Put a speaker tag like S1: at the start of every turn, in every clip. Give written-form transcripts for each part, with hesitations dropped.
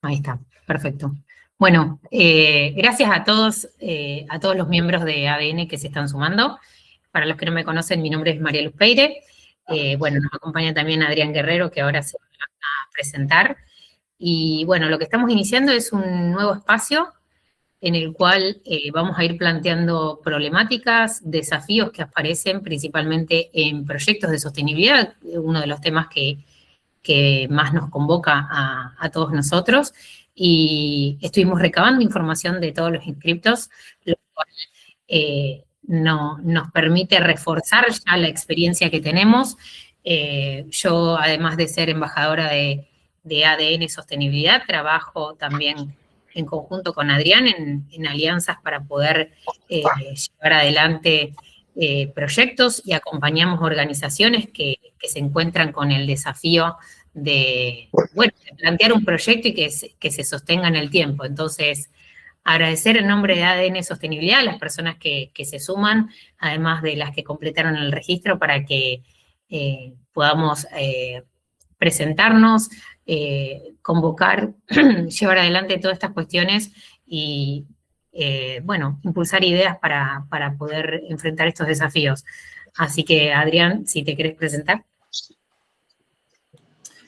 S1: Ahí está, perfecto. Bueno, gracias a todos los miembros de ADN que se están sumando. Para los que no me conocen, mi nombre es María Luz Peire. Bueno, nos acompaña también Adrián Guerrero, que ahora se va a presentar. Y bueno, lo que estamos iniciando es un nuevo espacio en el cual vamos a ir planteando problemáticas, desafíos que aparecen principalmente en proyectos de sostenibilidad, uno de los temas que más nos convoca a todos nosotros, y estuvimos recabando información de todos los inscriptos, lo cual nos permite reforzar ya la experiencia que tenemos. Yo, además de ser embajadora de ADN Sostenibilidad, trabajo también en conjunto con Adrián en alianzas para poder llevar adelante proyectos, y acompañamos organizaciones que se encuentran con el desafío de plantear un proyecto y que se sostenga en el tiempo. Entonces, agradecer en nombre de ADN Sostenibilidad a las personas que se suman, además de las que completaron el registro, para que podamos presentarnos, convocar, llevar adelante todas estas cuestiones y, impulsar ideas para poder enfrentar estos desafíos. Así que, Adrián, si te querés presentar.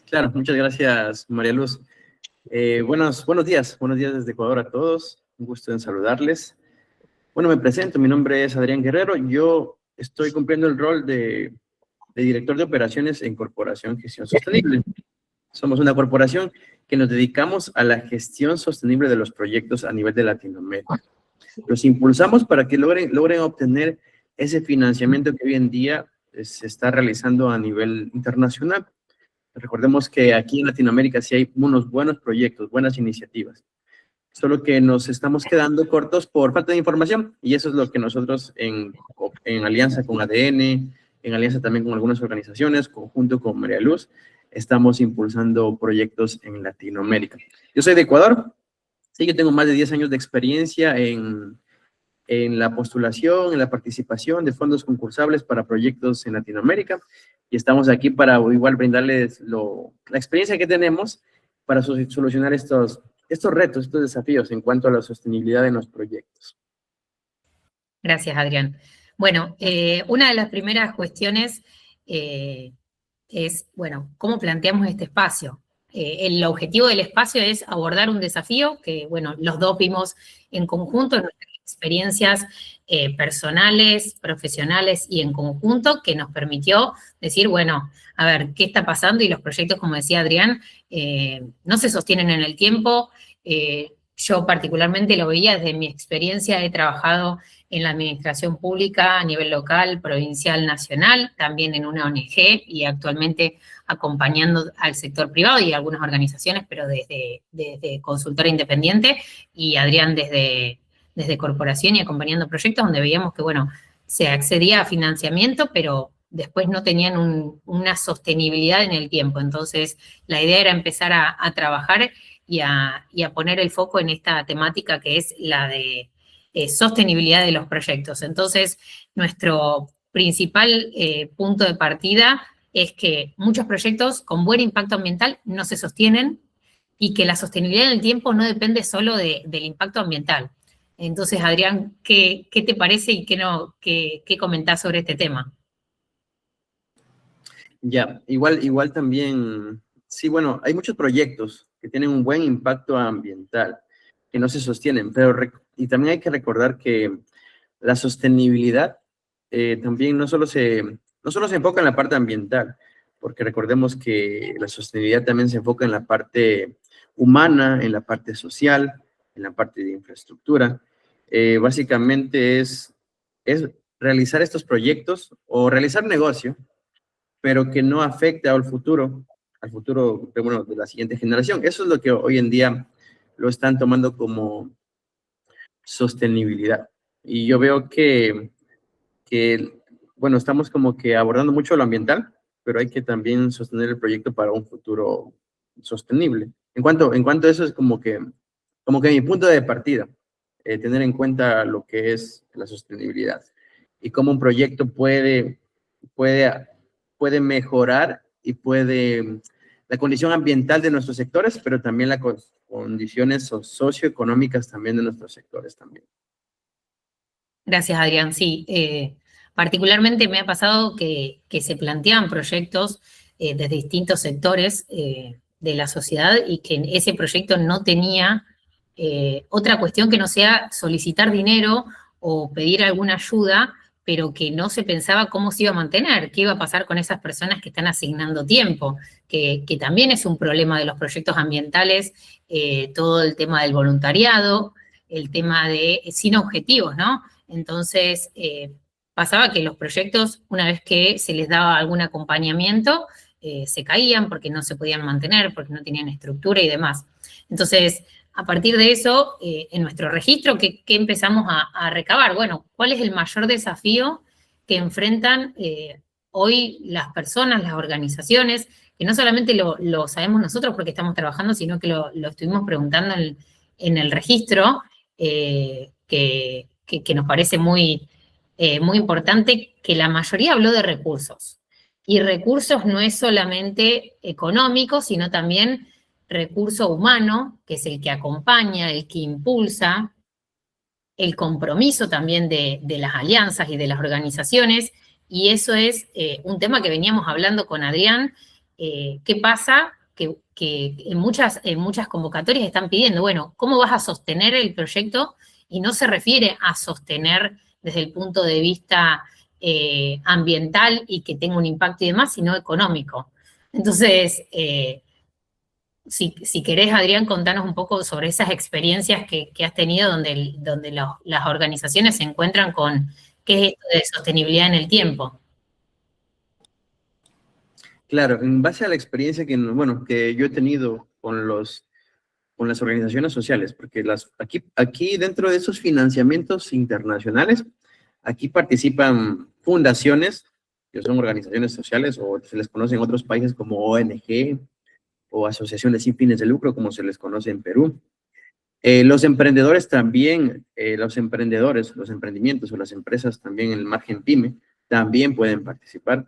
S2: Claro, muchas gracias, María Luz. Buenos días desde Ecuador a todos. Un gusto en saludarles. Bueno, me presento, mi nombre es Adrián Guerrero. Yo estoy cumpliendo el rol de director de operaciones en Corporación Gestión Sostenible. Somos una corporación que nos dedicamos a la gestión sostenible de los proyectos a nivel de Latinoamérica. Los impulsamos para que logren obtener ese financiamiento que hoy en día se está realizando a nivel internacional. Recordemos que aquí en Latinoamérica sí hay unos buenos proyectos, buenas iniciativas, solo que nos estamos quedando cortos por falta de información, y eso es lo que nosotros en alianza con ADN, en alianza también con algunas organizaciones, conjunto con María Luz, estamos impulsando proyectos en Latinoamérica. Yo soy de Ecuador, sí, yo tengo más de 10 años de experiencia en la postulación, en la participación de fondos concursables para proyectos en Latinoamérica, y estamos aquí para igual brindarles la experiencia que tenemos para solucionar estos retos, estos desafíos en cuanto a la sostenibilidad en los proyectos.
S1: Gracias, Adrián. Bueno, una de las primeras cuestiones es, ¿cómo planteamos este espacio? El objetivo del espacio es abordar un desafío que, los dos vimos en conjunto en nuestras experiencias personales, profesionales y en conjunto, que nos permitió decir, a ver, ¿qué está pasando? Y los proyectos, como decía Adrián, no se sostienen en el tiempo. Yo particularmente lo veía desde mi experiencia, he trabajado en la administración pública a nivel local, provincial, nacional, también en una ONG y actualmente acompañando al sector privado y algunas organizaciones, pero desde consultora independiente, y Adrián desde corporación y acompañando proyectos donde veíamos que, se accedía a financiamiento, pero después no tenían una sostenibilidad en el tiempo. Entonces, la idea era empezar a trabajar y a poner el foco en esta temática que es la de sostenibilidad de los proyectos. Entonces, nuestro principal punto de partida es que muchos proyectos con buen impacto ambiental no se sostienen, y que la sostenibilidad en el tiempo no depende solo del impacto ambiental. Entonces, Adrián, ¿qué te parece y qué comentás sobre este tema?
S2: Ya, igual también, sí, hay muchos proyectos que tienen un buen impacto ambiental, que no se sostienen, y también hay que recordar que la sostenibilidad también no solo se enfoca en la parte ambiental, porque recordemos que la sostenibilidad también se enfoca en la parte humana, en la parte social, en la parte de infraestructura. Básicamente es realizar estos proyectos o realizar negocio, pero que no afecte al futuro de la siguiente generación. Eso es lo que hoy en día lo están tomando como sostenibilidad. Y yo veo que estamos como que abordando mucho lo ambiental, pero hay que también sostener el proyecto para un futuro sostenible. En cuanto a eso, es como que mi punto de partida, tener en cuenta lo que es la sostenibilidad y cómo un proyecto puede mejorar y la condición ambiental de nuestros sectores, pero también la condiciones socioeconómicas también de nuestros sectores también.
S1: Gracias, Adrián. Sí, particularmente me ha pasado que se plantean proyectos desde distintos sectores de la sociedad y que ese proyecto no tenía otra cuestión que no sea solicitar dinero o pedir alguna ayuda, pero que no se pensaba cómo se iba a mantener, qué iba a pasar con esas personas que están asignando tiempo, que también es un problema de los proyectos ambientales, todo el tema del voluntariado, el tema de sin objetivos, ¿no? Entonces, pasaba que los proyectos, una vez que se les daba algún acompañamiento, se caían porque no se podían mantener, porque no tenían estructura y demás. Entonces, a partir de eso, en nuestro registro, ¿qué empezamos a recabar? Bueno, ¿cuál es el mayor desafío que enfrentan hoy las personas, las organizaciones? Que no solamente lo sabemos nosotros porque estamos trabajando, sino que lo estuvimos preguntando en el registro, que nos parece muy importante, que la mayoría habló de recursos. Y recursos no es solamente económico, sino también recurso humano, que es el que acompaña, el que impulsa, el compromiso también de las alianzas y de las organizaciones, y eso es un tema que veníamos hablando con Adrián. ¿Qué pasa? Que en muchas convocatorias están pidiendo, bueno, ¿cómo vas a sostener el proyecto? Y no se refiere a sostener desde el punto de vista ambiental y que tenga un impacto y demás, sino económico. Entonces, si querés, Adrián, contanos un poco sobre esas experiencias que has tenido donde las organizaciones se encuentran con qué es esto de sostenibilidad en el tiempo.
S2: Claro, en base a la experiencia que yo he tenido con las organizaciones sociales, porque aquí dentro de esos financiamientos internacionales, aquí participan fundaciones, que son organizaciones sociales, o se les conoce en otros países como ONG, o asociaciones sin fines de lucro, como se les conoce en Perú. Los emprendedores también, los emprendimientos o las empresas también en el margen PYME, también pueden participar.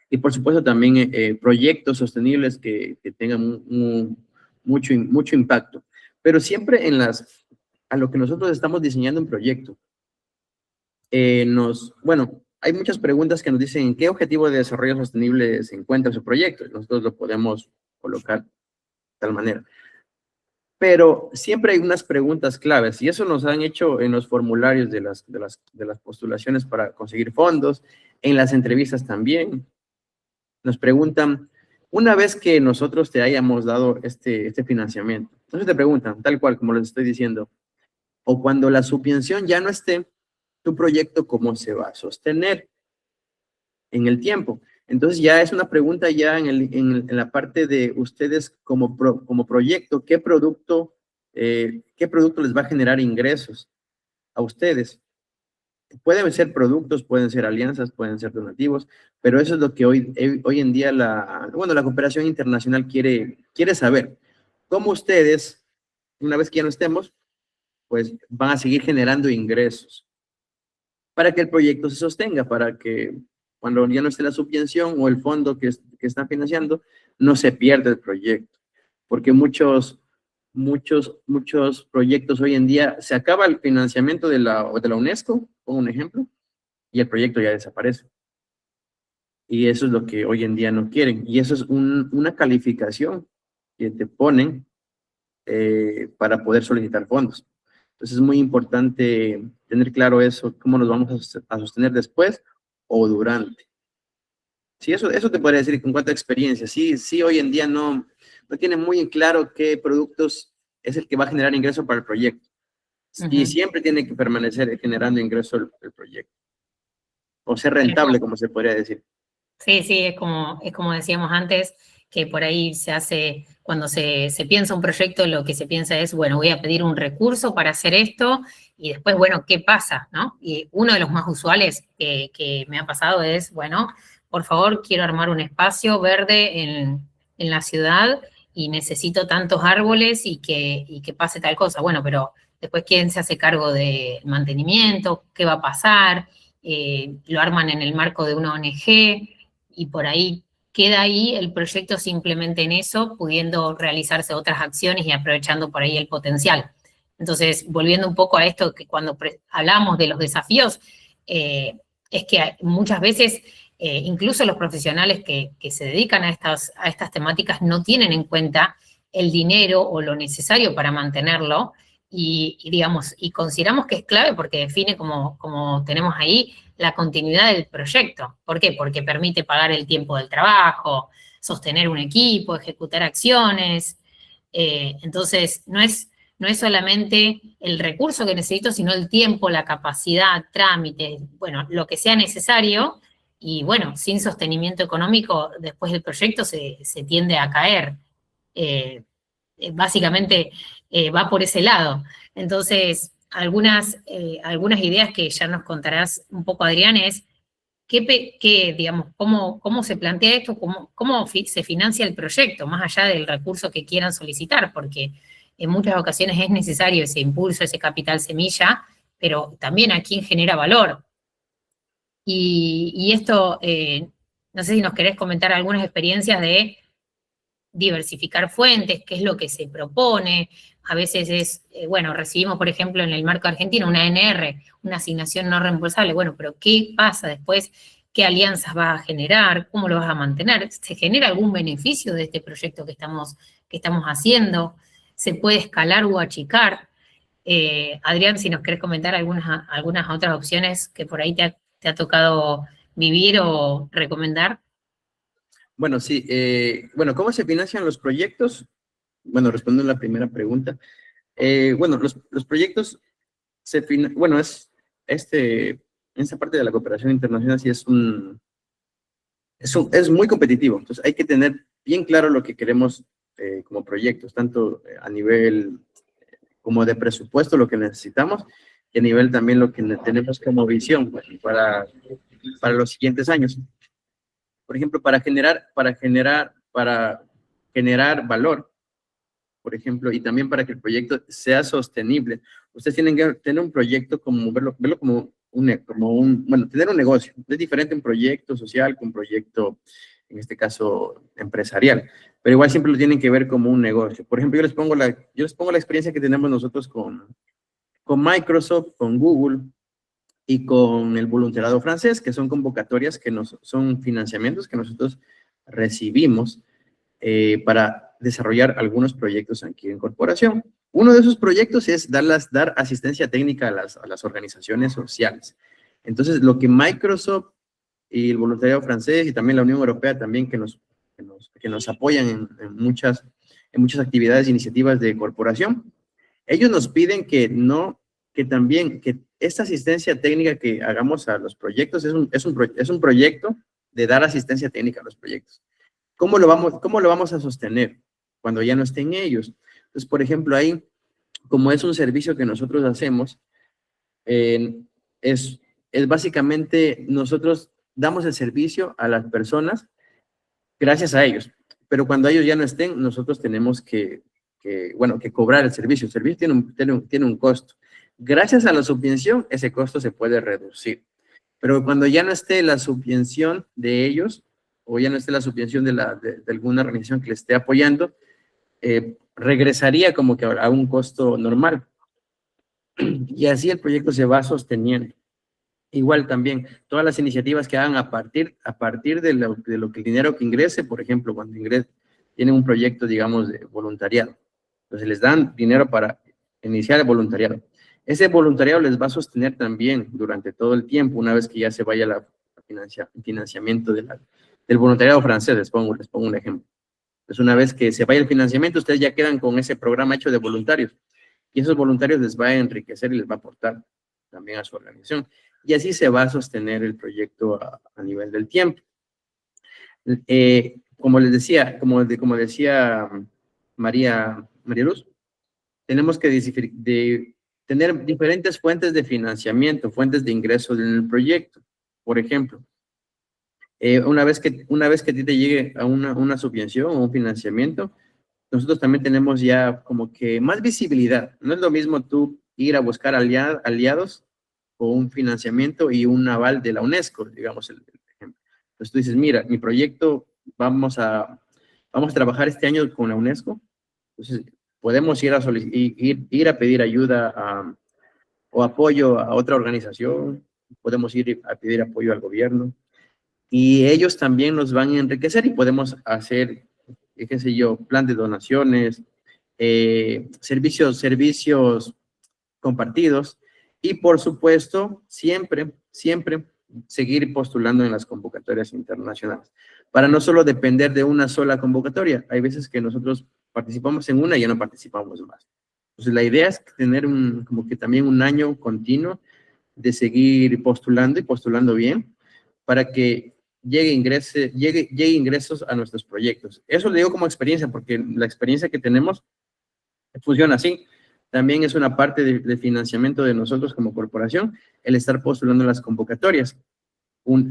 S2: Y por supuesto también proyectos sostenibles que tengan mucho impacto. Pero siempre a lo que nosotros estamos diseñando un proyecto, hay muchas preguntas que nos dicen qué objetivo de desarrollo sostenible se encuentra en su proyecto. Nosotros lo podemos colocar de tal manera. Pero siempre hay unas preguntas claves y eso nos han hecho en los formularios de las postulaciones para conseguir fondos, en las entrevistas también. Nos preguntan, una vez que nosotros te hayamos dado este financiamiento, entonces te preguntan, tal cual como les estoy diciendo, o cuando la subvención ya no esté, tu proyecto, ¿cómo se va a sostener en el tiempo? Entonces ya es una pregunta ya en la parte de ustedes como proyecto, ¿qué producto les va a generar ingresos a ustedes? Pueden ser productos, pueden ser alianzas, pueden ser donativos, pero eso es lo que hoy en día la cooperación internacional quiere saber. ¿Cómo ustedes, una vez que ya no estemos, pues van a seguir generando ingresos para que el proyecto se sostenga, para que cuando ya no esté la subvención o el fondo que están financiando, no se pierda el proyecto? Porque muchos proyectos hoy en día se acaba el financiamiento de la UNESCO, pongo un ejemplo, y el proyecto ya desaparece. Y eso es lo que hoy en día no quieren. Y eso es una calificación que te ponen para poder solicitar fondos. Entonces es muy importante tener claro eso, cómo nos vamos a sostener después o durante. Sí, eso te podría decir con cuánta experiencia. Sí, hoy en día no tienen muy en claro qué productos es el que va a generar ingreso para el proyecto. Y siempre tiene que permanecer generando ingreso el proyecto. O ser rentable, como se podría decir.
S1: Sí, es como decíamos antes, que por ahí se hace, cuando se piensa un proyecto, lo que se piensa es, bueno, voy a pedir un recurso para hacer esto, y después, bueno, ¿qué pasa? ¿No? Y uno de los más usuales que me ha pasado es, bueno, por favor, quiero armar un espacio verde en la ciudad y necesito tantos árboles y que pase tal cosa. Bueno, pero después, ¿quién se hace cargo del mantenimiento? ¿Qué va a pasar? Lo arman en el marco de una ONG, y por ahí queda ahí el proyecto simplemente en eso, pudiendo realizarse otras acciones y aprovechando por ahí el potencial. Entonces, volviendo un poco a esto, que cuando hablamos de los desafíos, es que muchas veces incluso los profesionales que se dedican a estas temáticas no tienen en cuenta el dinero o lo necesario para mantenerlo digamos, y consideramos que es clave porque define, como tenemos ahí, la continuidad del proyecto. ¿Por qué? Porque permite pagar el tiempo del trabajo, sostener un equipo, ejecutar acciones. Entonces, no es solamente el recurso que necesito, sino el tiempo, la capacidad, trámites, bueno, lo que sea necesario. Y bueno, sin sostenimiento económico, después del proyecto se tiende a caer. Básicamente va por ese lado. Entonces, algunas ideas que ya nos contarás un poco, Adrián, es digamos, cómo se plantea esto, cómo se financia el proyecto, más allá del recurso que quieran solicitar, porque en muchas ocasiones es necesario ese impulso, ese capital semilla, pero también a quién genera valor. Y esto, no sé si nos querés comentar algunas experiencias de diversificar fuentes, qué es lo que se propone. A veces es, bueno, recibimos, por ejemplo, en el marco argentino una ANR, una asignación no reembolsable. Bueno, pero ¿qué pasa después? ¿Qué alianzas va a generar? ¿Cómo lo vas a mantener? ¿Se genera algún beneficio de este proyecto que estamos haciendo? ¿Se puede escalar o achicar? Adrián, si nos querés comentar algunas otras opciones que por ahí te ha tocado vivir o recomendar.
S2: Bueno, sí. Bueno, ¿cómo se financian los proyectos? Bueno, respondiendo a la primera pregunta. Bueno, los proyectos bueno, en esta parte de la cooperación internacional sí es muy competitivo. Entonces, hay que tener bien claro lo que queremos como proyectos, tanto a nivel como de presupuesto, lo que necesitamos, y a nivel también lo que tenemos como visión para los siguientes años. Por ejemplo, para generar valor, por ejemplo, y también para que el proyecto sea sostenible, ustedes tienen que tener un proyecto verlo como bueno, tener un negocio. Es diferente un proyecto social que un proyecto, en este caso, empresarial, pero igual siempre lo tienen que ver como un negocio. Por ejemplo, yo les pongo la experiencia que tenemos nosotros con Microsoft, con Google y con el voluntariado francés, que son convocatorias son financiamientos que nosotros recibimos para desarrollar algunos proyectos aquí en corporación. Uno de esos proyectos es dar asistencia técnica a las organizaciones sociales. Entonces, lo que Microsoft y el voluntariado francés y también la Unión Europea también que nos apoyan en muchas actividades e iniciativas de corporación, ellos nos piden que esta asistencia técnica que hagamos a los proyectos es un proyecto de dar asistencia técnica a los proyectos. ¿Cómo lo vamos a sostener cuando ya no estén ellos? Entonces, por ejemplo, ahí, como es un servicio que nosotros hacemos, es básicamente nosotros damos el servicio a las personas gracias a ellos. Pero cuando ellos ya no estén, nosotros tenemos que cobrar el servicio. El servicio tiene un costo. Gracias a la subvención, ese costo se puede reducir. Pero cuando ya no esté la subvención de ellos, o ya no esté la subvención de alguna organización que le esté apoyando, regresaría como que a un costo normal. Y así el proyecto se va sosteniendo. Igual también, todas las iniciativas que hagan a partir de lo que el dinero que ingrese, por ejemplo, cuando tienen un proyecto, digamos, de voluntariado. Entonces les dan dinero para iniciar el voluntariado. Ese voluntariado les va a sostener también durante todo el tiempo, una vez que ya se vaya el financiamiento del voluntariado francés, les pongo un ejemplo. Entonces, una vez que se vaya el financiamiento, ustedes ya quedan con ese programa hecho de voluntarios. Y esos voluntarios les va a enriquecer y les va a aportar también a su organización. Y así se va a sostener el proyecto a nivel del tiempo. Como decía María Luz, tenemos que tener diferentes fuentes de financiamiento, fuentes de ingresos en el proyecto. Por ejemplo, una vez que a ti te llegue a una subvención o un financiamiento, nosotros también tenemos ya como que más visibilidad. No es lo mismo tú ir a buscar aliados o un financiamiento y un aval de la UNESCO, digamos el ejemplo. Entonces tú dices, mira, mi proyecto vamos a trabajar este año con la UNESCO. Entonces, podemos ir a pedir ayuda o apoyo a otra organización, podemos ir a pedir apoyo al gobierno, y ellos también nos van a enriquecer y podemos hacer, qué sé yo, plan de donaciones, servicios compartidos, y por supuesto, siempre seguir postulando en las convocatorias internacionales, para no solo depender de una sola convocatoria. Hay veces que nosotros participamos en una y ya no participamos más. Entonces, la idea es tener como que también un año continuo de seguir postulando y postulando bien, para que llegue ingresos a nuestros proyectos. Eso lo digo como experiencia, porque la experiencia que tenemos funciona así. También es una parte de financiamiento de nosotros como corporación, el estar postulando en las convocatorias.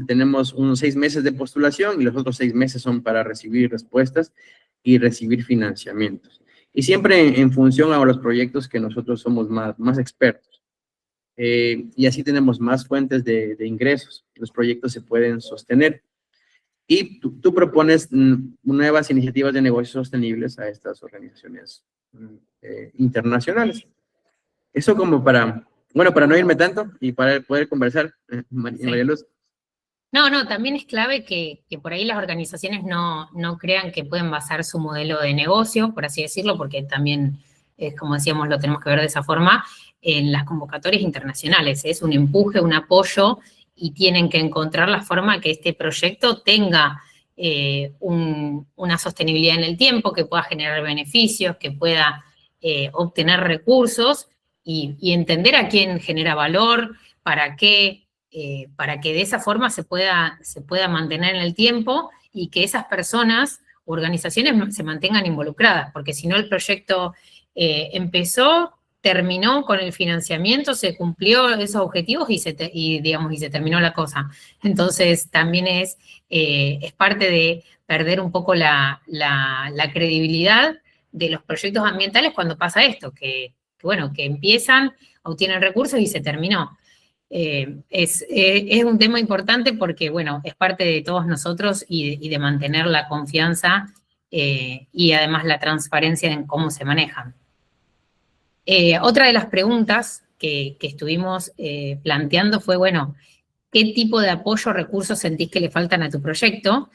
S2: Tenemos unos 6 meses de postulación y los otros 6 meses son para recibir respuestas y recibir financiamientos. Y siempre en función a los proyectos que nosotros somos más expertos. Y así tenemos más fuentes de ingresos. Los proyectos se pueden sostener. Y tú propones nuevas iniciativas de negocios sostenibles a estas organizaciones internacionales. Eso como para no irme tanto y para poder conversar, María Luz.
S1: No, también es clave que por ahí las organizaciones no crean que pueden basar su modelo de negocio, por así decirlo, porque también, como decíamos, lo tenemos que ver de esa forma, en las convocatorias internacionales. Es un empuje, un apoyo, y tienen que encontrar la forma que este proyecto tenga una sostenibilidad en el tiempo, que pueda generar beneficios, que pueda obtener recursos y entender a quién genera valor, para que de esa forma se pueda mantener en el tiempo y que esas personas o organizaciones se mantengan involucradas, porque si no el proyecto empezó, terminó con el financiamiento, se cumplió esos objetivos y se terminó la cosa. Entonces también es parte de perder un poco la credibilidad de los proyectos ambientales cuando pasa esto, que empiezan, obtienen recursos y se terminó. Es un tema importante porque, es parte de todos nosotros y de mantener la confianza y además la transparencia en cómo se manejan. Otra de las preguntas que estuvimos planteando fue, ¿qué tipo de apoyo o recursos sentís que le faltan a tu proyecto?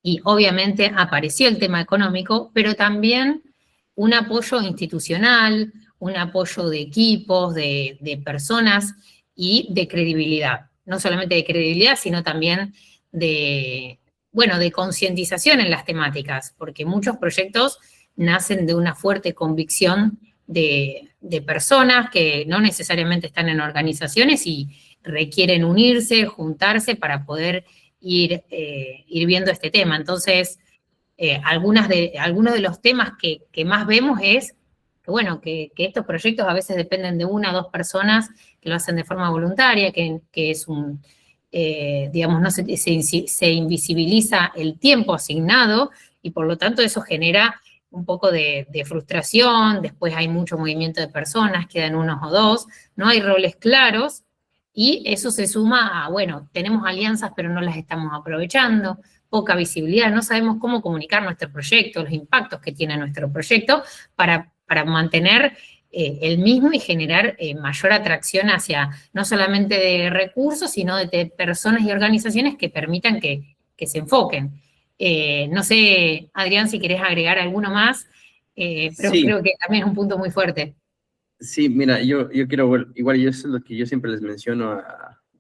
S1: Y obviamente apareció el tema económico, pero también un apoyo institucional, un apoyo de equipos, de personas y de credibilidad. No solamente de credibilidad, sino también de concientización en las temáticas, porque muchos proyectos nacen de una fuerte convicción de personas que no necesariamente están en organizaciones y requieren unirse, juntarse para poder ir viendo este tema. Entonces, algunos de los temas que más vemos es que estos proyectos a veces dependen de una o dos personas que lo hacen de forma voluntaria, que es se invisibiliza el tiempo asignado y por lo tanto eso genera un poco de frustración, después hay mucho movimiento de personas, quedan unos o dos, no hay roles claros, y eso se suma a, tenemos alianzas pero no las estamos aprovechando, poca visibilidad, no sabemos cómo comunicar nuestro proyecto, los impactos que tiene nuestro proyecto para mantener el mismo y generar mayor atracción hacia, no solamente de recursos, sino de personas y organizaciones que permitan que se enfoquen. No sé, Adrián, si querés agregar alguno más, pero sí, creo que también es un punto muy fuerte.
S2: Sí, mira, yo quiero, igual yo eso es lo que yo siempre les menciono.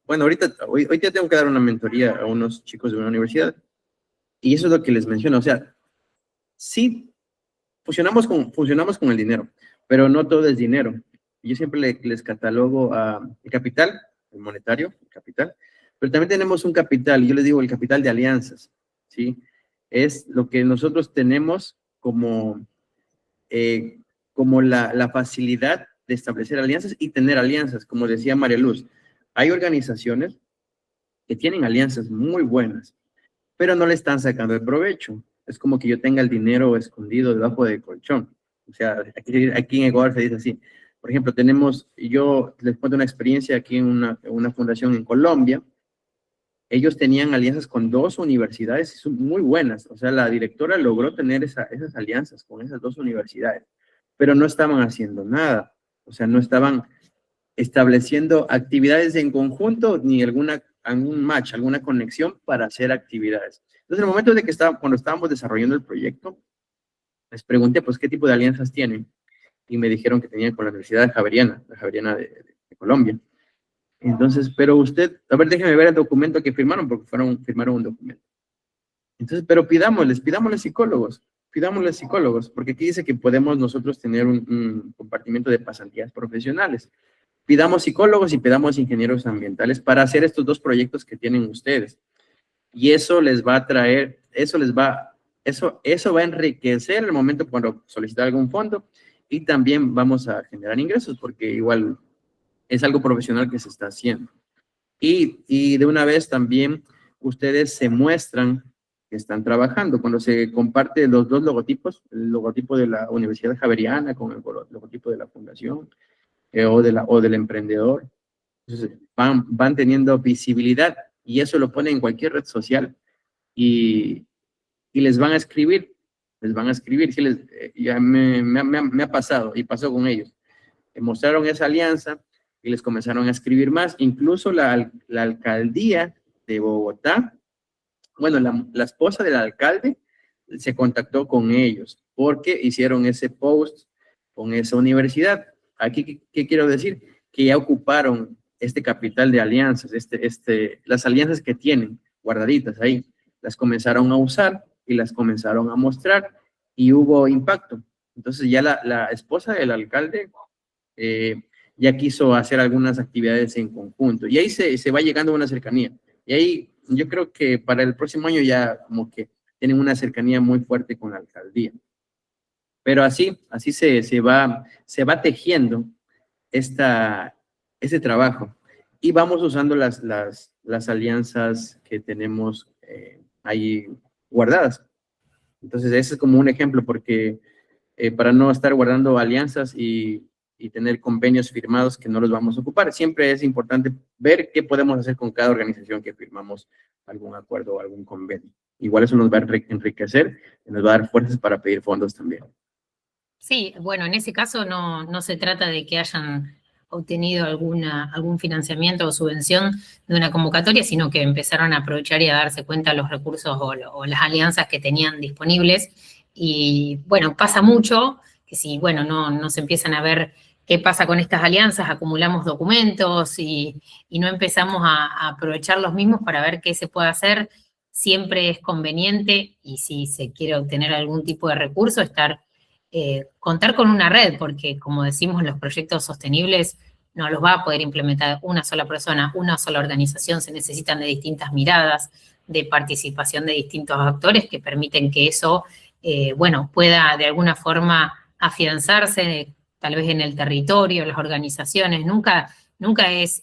S2: Hoy día tengo que dar una mentoría a unos chicos de una universidad y eso es lo que les menciono. O sea, sí, funcionamos con el dinero, pero no todo es dinero. Yo siempre les catalogo el capital, el monetario, el capital, pero también tenemos un capital, yo les digo el capital de alianzas, ¿sí? Es lo que nosotros tenemos como la facilidad de establecer alianzas y tener alianzas, como decía María Luz. Hay organizaciones que tienen alianzas muy buenas, pero no le están sacando el provecho. Es como que yo tenga el dinero escondido debajo del colchón. O sea, aquí en Ecuador se dice así. Por ejemplo, yo les cuento una experiencia aquí en una fundación en Colombia. ellos tenían alianzas con 2 universidades y son muy buenas. O sea, la directora logró tener esas alianzas con esas 2 universidades, pero no estaban haciendo nada. O sea, no estaban estableciendo actividades en conjunto ni algún match, alguna conexión para hacer actividades. Entonces, en el momento de que cuando estábamos desarrollando el proyecto, les pregunté, pues, ¿qué tipo de alianzas tienen? Y me dijeron que tenían con la Universidad Javeriana, la Javeriana de Colombia. Entonces, pero usted, a ver, déjeme ver el documento que firmaron, porque firmaron un documento. Entonces, pero pidámosles psicólogos, porque aquí dice que podemos nosotros tener un compartimiento de pasantías profesionales. Pidamos psicólogos y pidamos ingenieros ambientales para hacer estos 2 proyectos que tienen ustedes. Y eso les va a traer, eso va a enriquecer el momento cuando solicitar algún fondo, y también vamos a generar ingresos, porque igual es algo profesional que se está haciendo. Y de una vez también ustedes se muestran que están trabajando. Cuando se comparte los 2 logotipos, el logotipo de la Universidad Javeriana con el logotipo de la fundación o del emprendedor, entonces van teniendo visibilidad, y eso lo ponen en cualquier red social, y les van a escribir, sí, ya me ha pasado y pasó con ellos. Mostraron esa alianza y les comenzaron a escribir más. Incluso la alcaldía de Bogotá, bueno, la esposa del alcalde se contactó con ellos porque hicieron ese post con esa universidad. Aquí, ¿qué quiero decir? Que ya ocuparon este capital de alianzas, las alianzas que tienen guardaditas ahí, las comenzaron a usar y las comenzaron a mostrar, y hubo impacto. Entonces ya la esposa del alcalde ya quiso hacer algunas actividades en conjunto, y ahí se va llegando a una cercanía. Y ahí yo creo que para el próximo año ya como que tienen una cercanía muy fuerte con la alcaldía. Pero así se va tejiendo ese trabajo, y vamos usando las alianzas que tenemos ahí guardadas. Entonces, ese es como un ejemplo, porque para no estar guardando alianzas y tener convenios firmados que no los vamos a ocupar, siempre es importante ver qué podemos hacer con cada organización que firmamos algún acuerdo o algún convenio. Igual eso nos va a enriquecer y nos va a dar fuerzas para pedir fondos también.
S1: Sí, bueno, en ese caso no se trata de que hayan obtenido algún financiamiento o subvención de una convocatoria, sino que empezaron a aprovechar y a darse cuenta de los recursos o las alianzas que tenían disponibles. Y bueno, pasa mucho que si, bueno, no se empiezan a ver qué pasa con estas alianzas, acumulamos documentos y no empezamos a aprovechar los mismos para ver qué se puede hacer. Siempre es conveniente, y si se quiere obtener algún tipo de recurso, contar con una red, porque como decimos, los proyectos sostenibles no los va a poder implementar una sola persona, una sola organización. Se necesitan de distintas miradas, de participación de distintos actores que permiten que eso, bueno, pueda de alguna forma afianzarse, tal vez en el territorio, las organizaciones. Nunca es,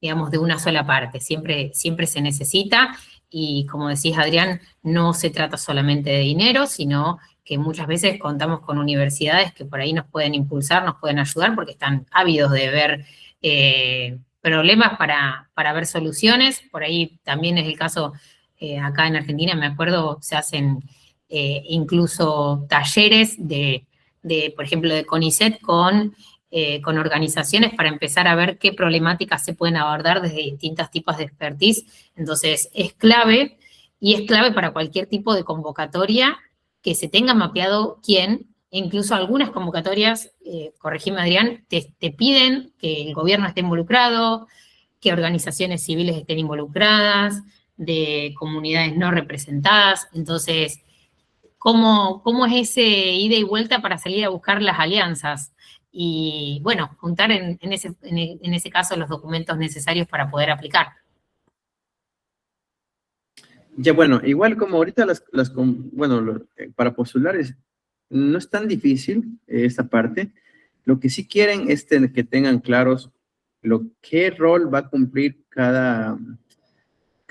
S1: digamos, de una sola parte, siempre se necesita. Y como decís, Adrián, no se trata solamente de dinero, sino que muchas veces contamos con universidades que por ahí nos pueden impulsar, nos pueden ayudar, porque están ávidos de ver problemas para ver soluciones. Por ahí también es el caso acá en Argentina, me acuerdo, se hacen incluso talleres por ejemplo, de CONICET con organizaciones para empezar a ver qué problemáticas se pueden abordar desde distintos tipos de expertise. Entonces, es clave, y es clave para cualquier tipo de convocatoria que se tenga mapeado quién. Incluso algunas convocatorias, corregime Adrián, te piden que el gobierno esté involucrado, que organizaciones civiles estén involucradas, de comunidades no representadas. Entonces, ¿cómo es ese ida y vuelta para salir a buscar las alianzas? Y bueno, juntar en ese caso los documentos necesarios para poder aplicar.
S2: Ya, bueno, igual como ahorita para postular no es tan difícil esta parte. Lo que sí quieren es que tengan claros qué rol va a cumplir cada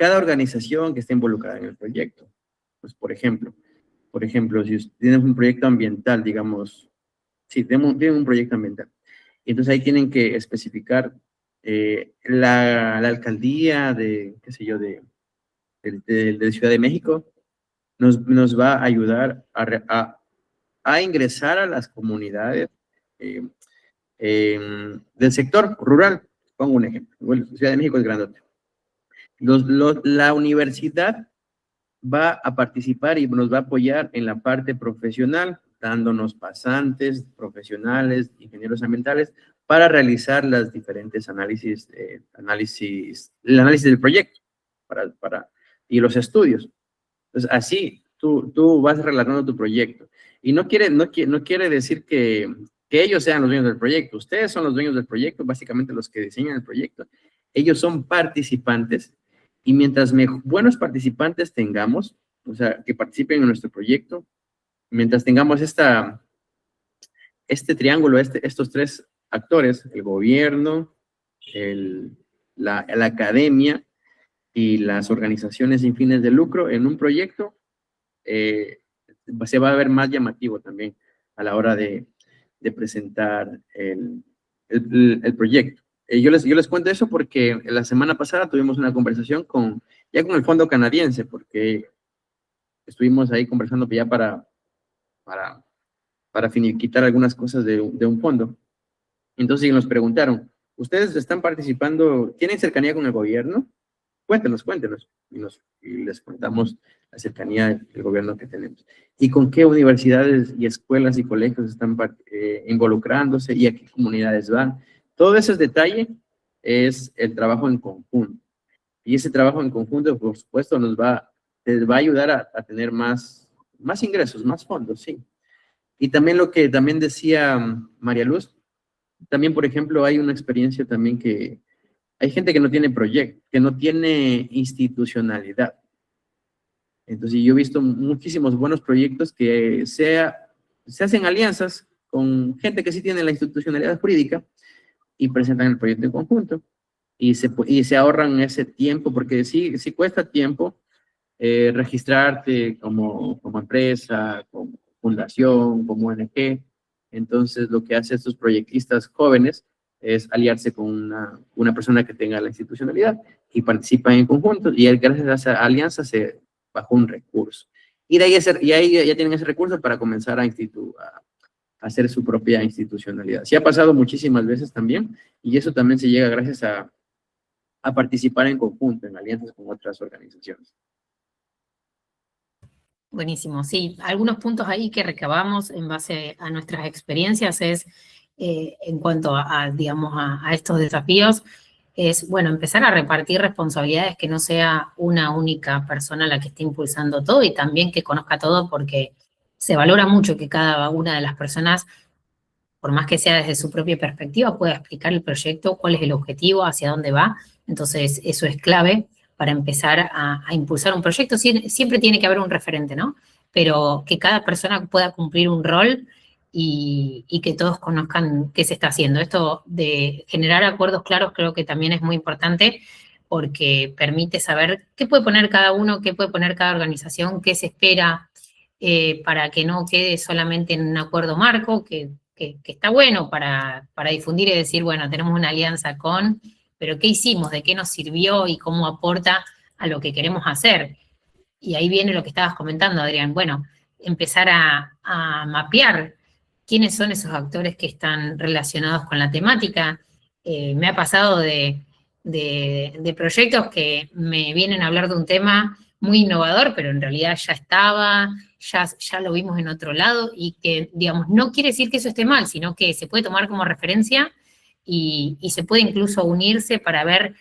S2: organización que esté involucrada en el proyecto. Pues, por ejemplo, si tienes un proyecto ambiental, digamos, sí, tienen un proyecto ambiental. Entonces ahí tienen que especificar La alcaldía qué sé yo, de Ciudad de México nos va a ayudar a ingresar a las comunidades eh, del sector rural. Pongo un ejemplo. Bueno, Ciudad de México es grandote. La universidad va a participar y nos va a apoyar en la parte profesional, dándonos pasantes profesionales, ingenieros ambientales, para realizar las diferentes el análisis del proyecto y los estudios. Entonces, así tú vas relatando tu proyecto. Y no quiere decir que ellos sean los dueños del proyecto. Ustedes son los dueños del proyecto, básicamente los que diseñan el proyecto. Ellos son participantes y mientras buenos participantes tengamos, o sea, que participen en nuestro proyecto, mientras tengamos este triángulo, estos tres actores, el gobierno, la academia y las organizaciones sin fines de lucro en un proyecto, se va a ver más llamativo también a la hora de presentar el proyecto. Yo les cuento eso porque la semana pasada tuvimos una conversación ya con el fondo canadiense, porque estuvimos ahí conversando ya para finiquitar algunas cosas de un fondo. Entonces nos preguntaron, ¿ustedes están participando, tienen cercanía con el gobierno? Cuéntenos. Y les contamos la cercanía del gobierno que tenemos. ¿Y con qué universidades y escuelas y colegios están involucrándose y a qué comunidades van? Todo ese detalle es el trabajo en conjunto. Y ese trabajo en conjunto, por supuesto, les va a ayudar a tener más ingresos, más fondos, sí. Y también lo que también decía María Luz, también, por ejemplo, hay una experiencia también que hay gente que no tiene proyecto, que no tiene institucionalidad. Entonces, yo he visto muchísimos buenos proyectos que se hacen alianzas con gente que sí tiene la institucionalidad jurídica y presentan el proyecto en conjunto y se ahorran ese tiempo, porque sí cuesta tiempo registrarte como empresa, como fundación, como ONG. Entonces, lo que hacen estos proyectistas jóvenes es aliarse con una persona que tenga la institucionalidad y participan en conjunto, y gracias a esa alianza se bajó un recurso. Y de ahí ya tienen ese recurso para comenzar a hacer su propia institucionalidad. Sí ha pasado muchísimas veces también, y eso también se llega gracias a participar en conjunto, en alianzas con otras organizaciones.
S1: Buenísimo, sí. Algunos puntos ahí que recabamos en base a nuestras experiencias es, en cuanto digamos, a estos desafíos, es, bueno, empezar a repartir responsabilidades, que no sea una única persona la que esté impulsando todo y también que conozca todo, porque se valora mucho que cada una de las personas, por más que sea desde su propia perspectiva, pueda explicar el proyecto, cuál es el objetivo, hacia dónde va. Entonces, eso es clave para empezar a impulsar un proyecto. Siempre tiene que haber un referente, ¿no? Pero que cada persona pueda cumplir un rol y que todos conozcan qué se está haciendo. Esto de generar acuerdos claros creo que también es muy importante, porque permite saber qué puede poner cada uno, qué puede poner cada organización, qué se espera, para que no quede solamente en un acuerdo marco, que está bueno para difundir y decir, bueno, tenemos una alianza pero ¿qué hicimos? ¿De qué nos sirvió? ¿Y cómo aporta a lo que queremos hacer? Y ahí viene lo que estabas comentando, Adrián. Bueno, empezar a mapear quiénes son esos actores que están relacionados con la temática. Me ha pasado de proyectos que me vienen a hablar de un tema muy innovador, pero en realidad ya estaba, ya lo vimos en otro lado, y que, digamos, no quiere decir que eso esté mal, sino que se puede tomar como referencia y se puede incluso unirse para ver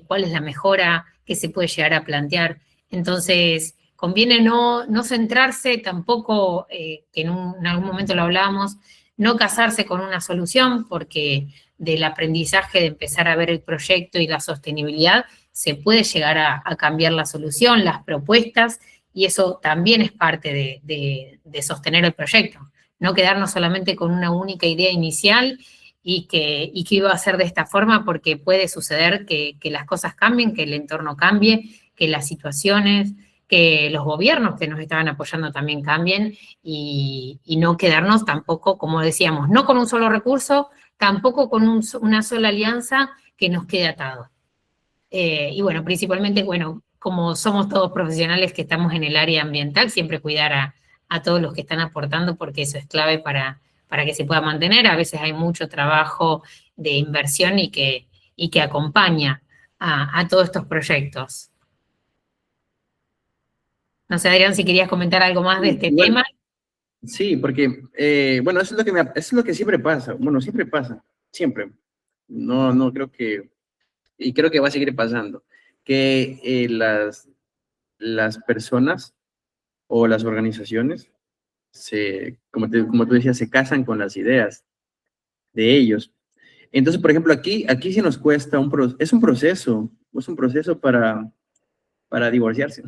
S1: cuál es la mejora que se puede llegar a plantear. Entonces, conviene no centrarse tampoco, que en algún momento lo hablábamos, no casarse con una solución, porque del aprendizaje de empezar a ver el proyecto y la sostenibilidad se puede llegar a cambiar la solución, las propuestas, y eso también es parte de sostener el proyecto. No quedarnos solamente con una única idea inicial y que iba a ser de esta forma, porque puede suceder que las cosas cambien, que el entorno cambie, que las situaciones, que los gobiernos que nos estaban apoyando también cambien y no quedarnos tampoco, como decíamos, no con un solo recurso, tampoco con una sola alianza que nos quede atado. Y bueno, principalmente, bueno, como somos todos profesionales que estamos en el área ambiental, siempre cuidar a todos los que están aportando, porque eso es clave para que se pueda mantener. A veces hay mucho trabajo de inversión y que acompaña a todos estos proyectos. No sé, Adrián, si querías comentar algo más de este tema.
S2: Sí, porque, bueno, eso es lo que siempre pasa. Bueno, siempre pasa, siempre. No creo que, y creo que va a seguir pasando, que las personas o las organizaciones como tú decías, se casan con las ideas de ellos. Entonces, por ejemplo, aquí sí nos cuesta es un proceso para divorciarse.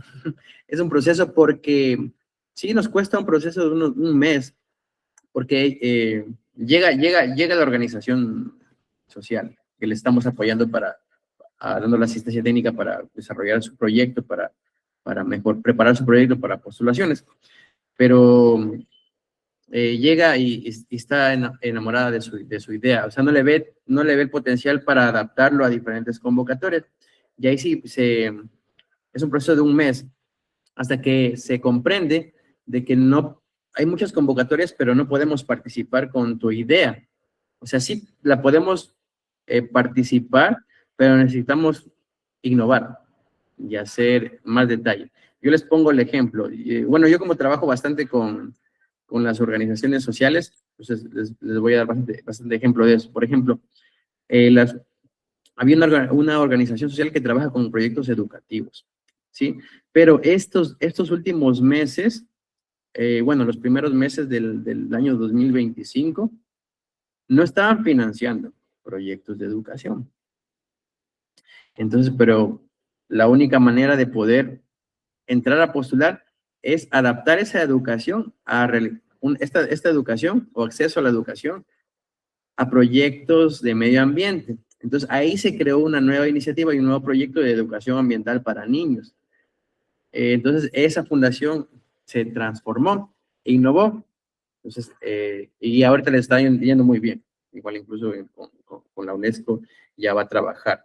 S2: Es un proceso porque sí nos cuesta un proceso de un mes, porque llega la organización social que le estamos apoyando dando la asistencia técnica para desarrollar su proyecto, para mejor preparar su proyecto para postulaciones. Pero llega y está enamorada de su idea, o sea, no le ve el potencial para adaptarlo a diferentes convocatorias. Y ahí sí, es un proceso de un mes, hasta que se comprende de que no, hay muchas convocatorias, pero no podemos participar con tu idea. O sea, sí la podemos participar, pero necesitamos innovar y hacer más detalle. Yo les pongo el ejemplo. Bueno, yo como trabajo bastante con las organizaciones sociales, entonces les voy a dar bastante ejemplo de eso. Por ejemplo, había una organización social que trabaja con proyectos educativos, ¿sí? Pero estos últimos meses, bueno, los primeros meses del año 2025, no estaban financiando proyectos de educación. Entonces, pero la única manera de poder entrar a postular es adaptar esa educación esta educación o acceso a la educación a proyectos de medio ambiente. Entonces, ahí se creó una nueva iniciativa y un nuevo proyecto de educación ambiental para niños. Entonces, esa fundación se transformó, innovó. Entonces, y ahorita le está yendo muy bien. Igual incluso con la UNESCO ya va a trabajar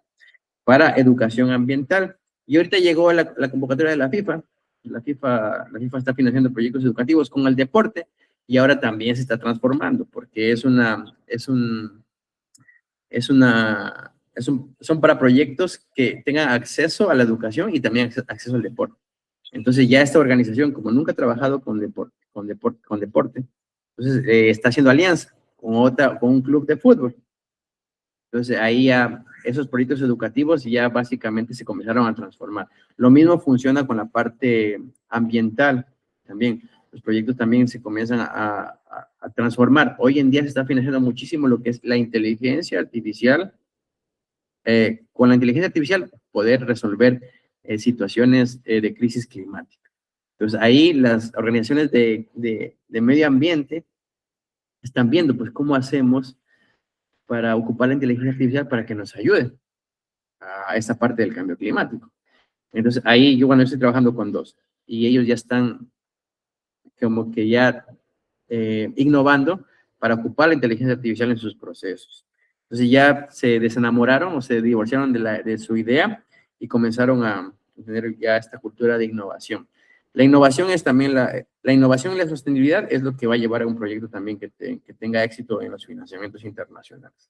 S2: para educación ambiental. Y ahorita llegó la convocatoria de la FIFA. La FIFA está financiando proyectos educativos con el deporte y ahora también se está transformando porque son para proyectos que tengan acceso a la educación y también acceso al deporte. Entonces ya esta organización, como nunca ha trabajado con deporte, entonces está haciendo alianza con un club de fútbol. Entonces ahí ya esos proyectos educativos ya básicamente se comenzaron a transformar. Lo mismo funciona con la parte ambiental también. Los proyectos también se comienzan a transformar. Hoy en día se está financiando muchísimo lo que es la inteligencia artificial. Con la inteligencia artificial poder resolver situaciones de crisis climática. Entonces ahí las organizaciones de medio ambiente están viendo pues cómo hacemos para ocupar la inteligencia artificial para que nos ayude a esa parte del cambio climático. Entonces ahí yo estoy trabajando con dos y ellos ya están como que ya innovando para ocupar la inteligencia artificial en sus procesos. Entonces ya se desenamoraron o se divorciaron de su idea y comenzaron a tener ya esta cultura de innovación. La innovación es también la innovación y la sostenibilidad es lo que va a llevar a un proyecto también que tenga éxito en los financiamientos internacionales.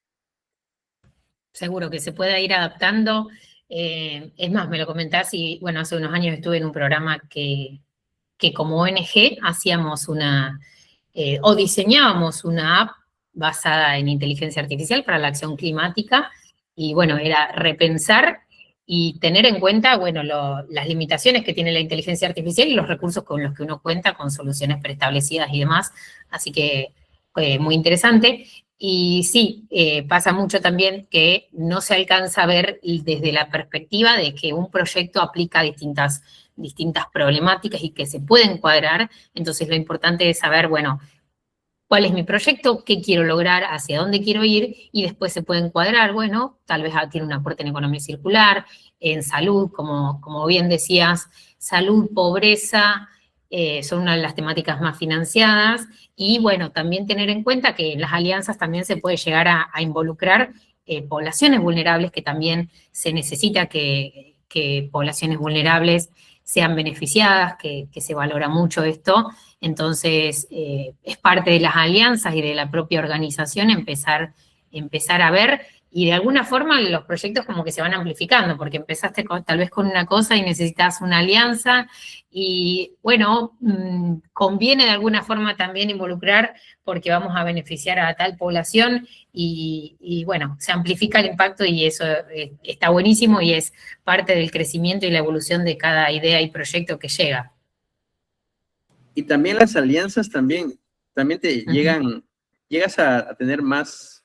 S1: Seguro que se pueda ir adaptando. Es más, me lo comentás y, bueno, hace unos años estuve en un programa que como ONG hacíamos o diseñábamos una app basada en inteligencia artificial para la acción climática, y bueno, era repensar y tener en cuenta, bueno, las limitaciones que tiene la inteligencia artificial y los recursos con los que uno cuenta, con soluciones preestablecidas y demás, así que muy interesante. Y sí, pasa mucho también que no se alcanza a ver desde la perspectiva de que un proyecto aplica distintas problemáticas y que se pueden cuadrar. Entonces lo importante es saber, bueno, cuál es mi proyecto, qué quiero lograr, hacia dónde quiero ir, y después se puede encuadrar, bueno, tal vez tiene un aporte en economía circular, en salud, como bien decías, salud, pobreza, son una de las temáticas más financiadas, y bueno, también tener en cuenta que en las alianzas también se puede llegar a involucrar poblaciones vulnerables, que también se necesita que poblaciones vulnerables sean beneficiadas, que se valora mucho esto. Entonces, es parte de las alianzas y de la propia organización empezar a ver, y de alguna forma los proyectos como que se van amplificando, porque empezaste tal vez con una cosa y necesitas una alianza, y bueno, conviene de alguna forma también involucrar porque vamos a beneficiar a tal población, y bueno, se amplifica el impacto, y eso está buenísimo y es parte del crecimiento y la evolución de cada idea y proyecto que llega.
S2: Y también las alianzas también te llegas a tener más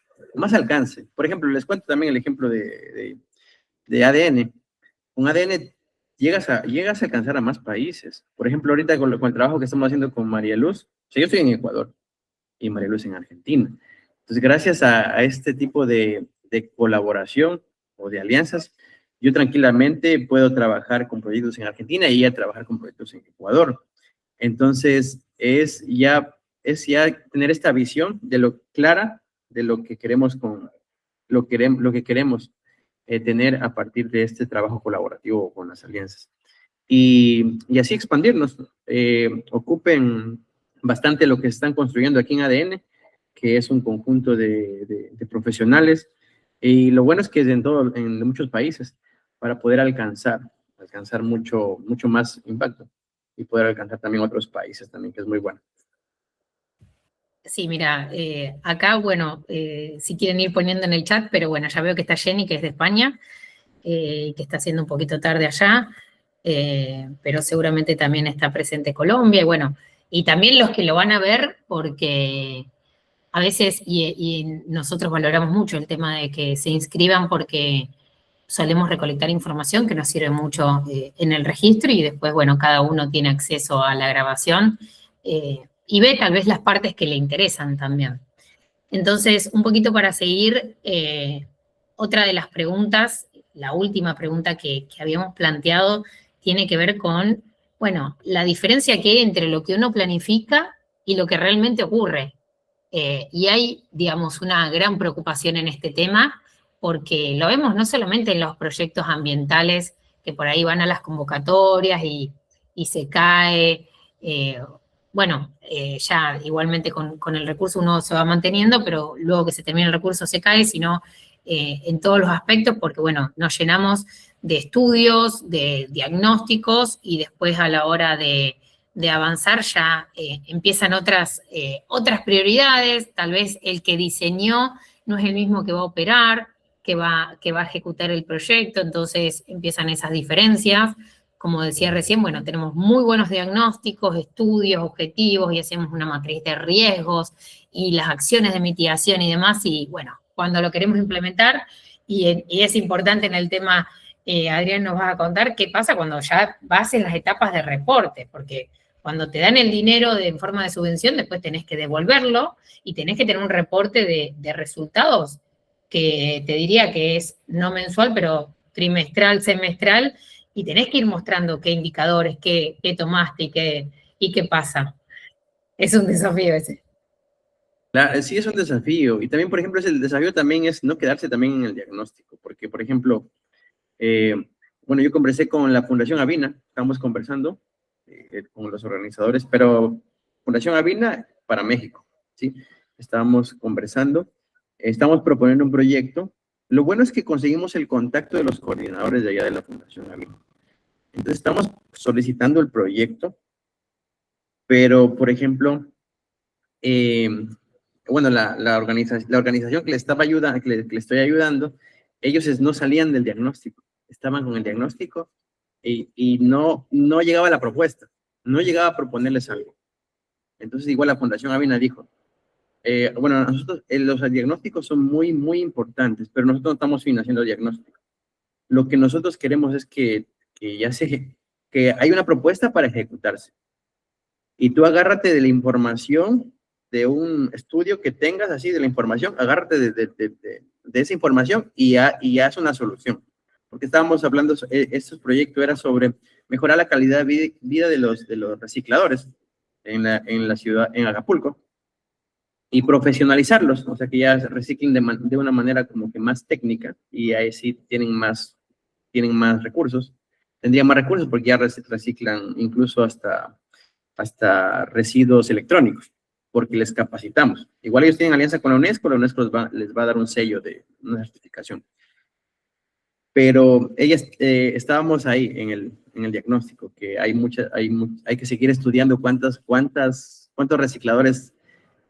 S2: alcance. Por ejemplo, les cuento también el ejemplo de ADN. Con ADN llegas a alcanzar a más países. Por ejemplo, ahorita con el trabajo que estamos haciendo con María Luz, o sea, yo estoy en Ecuador y María Luz en Argentina. Entonces, gracias a este tipo de colaboración o de alianzas, yo tranquilamente puedo trabajar con proyectos en Argentina y ella trabajar con proyectos en Ecuador. Entonces, es ya tener esta visión de lo clara de lo que queremos lo que queremos tener a partir de este trabajo colaborativo con las alianzas. Y así expandirnos. Ocupen bastante lo que están construyendo aquí en ADN, que es un conjunto de profesionales. Y lo bueno es que es en muchos países para poder alcanzar mucho más impacto y poder alcanzar también otros países también, que es muy bueno.
S1: Sí, mira, acá, bueno, si quieren ir poniendo en el chat, pero bueno, ya veo que está Jenny, que es de España, que está haciendo un poquito tarde allá, pero seguramente también está presente Colombia, y bueno, y también los que lo van a ver, porque a veces, y nosotros valoramos mucho el tema de que se inscriban, porque solemos recolectar información que nos sirve mucho en el registro, y después, bueno, cada uno tiene acceso a la grabación y ve tal vez las partes que le interesan también. Entonces, un poquito para seguir, otra de las preguntas, la última pregunta que habíamos planteado, tiene que ver con, bueno, la diferencia que hay entre lo que uno planifica y lo que realmente ocurre. Y hay, digamos, una gran preocupación en este tema, porque lo vemos no solamente en los proyectos ambientales, que por ahí van a las convocatorias y se cae, bueno, ya igualmente con el recurso uno se va manteniendo, pero luego que se termina el recurso se cae, sino en todos los aspectos, porque bueno, nos llenamos de estudios, de diagnósticos, y después a la hora de avanzar ya empiezan otras prioridades. Tal vez el que diseñó no es el mismo que va a operar, que va a ejecutar el proyecto, entonces empiezan esas diferencias. Como decía recién, bueno, tenemos muy buenos diagnósticos, estudios, objetivos, y hacemos una matriz de riesgos y las acciones de mitigación y demás, y bueno, cuando lo queremos implementar, y es importante en el tema, Adrián nos va a contar qué pasa cuando ya vas en las etapas de reporte, porque cuando te dan el dinero en forma de subvención, después tenés que devolverlo y tenés que tener un reporte de resultados, que te diría que es no mensual, pero trimestral, semestral, y tenés que ir mostrando qué indicadores, qué tomaste y qué pasa. Es un desafío ese.
S2: Sí, es un desafío. Y también, por ejemplo, el desafío también es no quedarse también en el diagnóstico, porque, por ejemplo, bueno, yo conversé con la Fundación Avina, estamos conversando con los organizadores, pero Fundación Avina para México, ¿sí? Estábamos conversando, estamos proponiendo un proyecto. Lo bueno es que conseguimos el contacto de los coordinadores de allá de la Fundación Avina. Entonces, estamos solicitando el proyecto, pero, por ejemplo, bueno, la organización que le estaba ayudando, que le estoy ayudando, ellos no salían del diagnóstico, estaban con el diagnóstico y no llegaba la propuesta, no llegaba a proponerles algo. Entonces, igual la Fundación Avina dijo, bueno, nosotros, los diagnósticos son muy, muy importantes, pero nosotros no estamos financiando diagnósticos. Lo que nosotros queremos es que hay una propuesta para ejecutarse. Y tú agárrate de la información de un estudio que tengas así de la información, agárrate de esa información y haz una solución. Porque estábamos hablando, estos proyectos era sobre mejorar la calidad de vida de los recicladores en la ciudad, en Acapulco, y profesionalizarlos, o sea, que ya reciclen de una manera como que más técnica, y ahí sí tienen más recursos, tendrían más recursos porque ya reciclan incluso hasta residuos electrónicos, porque les capacitamos. Igual ellos tienen alianza con la UNESCO les va a dar un sello de una certificación. Pero estábamos ahí en el diagnóstico, que hay que seguir estudiando cuántos recicladores